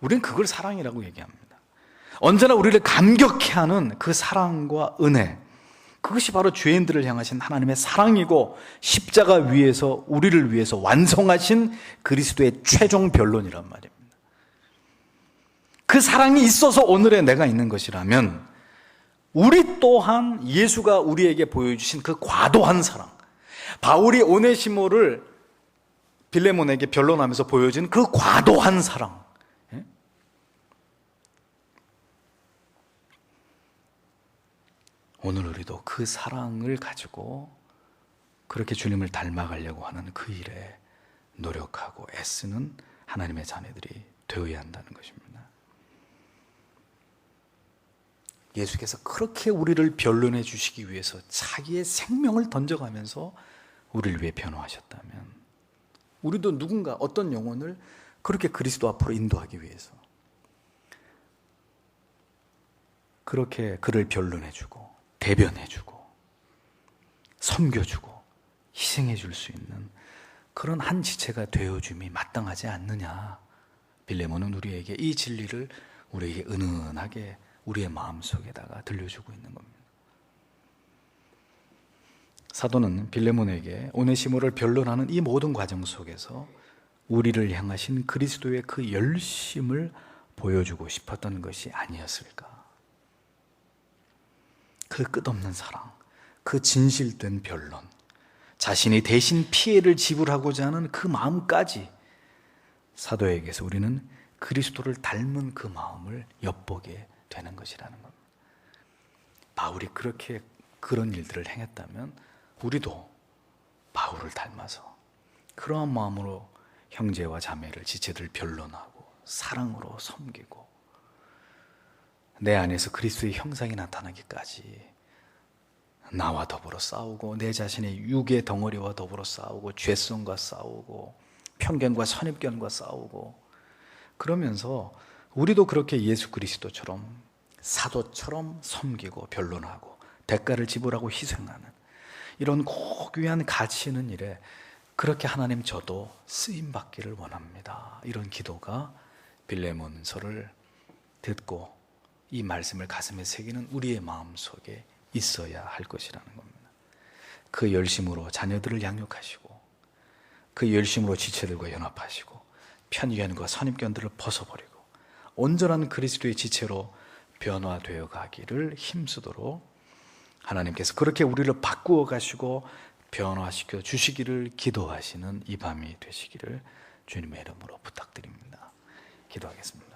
우리는 그걸 사랑이라고 얘기합니다. 언제나 우리를 감격해 하는 그 사랑과 은혜, 그것이 바로 죄인들을 향하신 하나님의 사랑이고 십자가 위에서 우리를 위해서 완성하신 그리스도의 최종 변론이란 말입니다. 그 사랑이 있어서 오늘의 내가 있는 것이라면 우리 또한 예수가 우리에게 보여주신 그 과도한 사랑, 바울이 오네시모를 빌레몬에게 변론하면서 보여준 그 과도한 사랑, 오늘 우리도 그 사랑을 가지고 그렇게 주님을 닮아가려고 하는 그 일에 노력하고 애쓰는 하나님의 자녀들이 되어야 한다는 것입니다. 예수께서 그렇게 우리를 변론해 주시기 위해서 자기의 생명을 던져가면서 우리를 위해 변호하셨다면 우리도 누군가 어떤 영혼을 그렇게 그리스도 앞으로 인도하기 위해서 그렇게 그를 변론해주고 대변해주고 섬겨주고 희생해줄 수 있는 그런 한 지체가 되어줌이 마땅하지 않느냐. 빌레몬은 우리에게 이 진리를 우리에게 은은하게 우리의 마음속에다가 들려주고 있는 겁니다. 사도는 빌레몬에게 오네시모를 변론하는 이 모든 과정 속에서 우리를 향하신 그리스도의 그 열심을 보여주고 싶었던 것이 아니었을까. 그 끝없는 사랑, 그 진실된 변론, 자신이 대신 피해를 지불하고자 하는 그 마음까지 사도에게서 우리는 그리스도를 닮은 그 마음을 엿보게 되는 것이라는 겁니다. 바울이 그렇게 그런 일들을 행했다면 우리도 바울을 닮아서 그러한 마음으로 형제와 자매를 지체들 변론하고 사랑으로 섬기고 내 안에서 그리스도의 형상이 나타나기까지 나와 더불어 싸우고 내 자신의 육의 덩어리와 더불어 싸우고 죄성과 싸우고 편견과 선입견과 싸우고 그러면서 우리도 그렇게 예수 그리스도처럼 사도처럼 섬기고 변론하고 대가를 지불하고 희생하는 이런 고귀한 가치 있는 일에 그렇게 하나님 저도 쓰임받기를 원합니다. 이런 기도가 빌레몬서를 듣고 이 말씀을 가슴에 새기는 우리의 마음속에 있어야 할 것이라는 겁니다. 그 열심으로 자녀들을 양육하시고 그 열심으로 지체들과 연합하시고 편견과 선입견들을 벗어버리고 온전한 그리스도의 지체로 변화되어 가기를 힘쓰도록 하나님께서 그렇게 우리를 바꾸어 가시고 변화시켜 주시기를 기도하시는 이 밤이 되시기를 주님의 이름으로 부탁드립니다. 기도하겠습니다.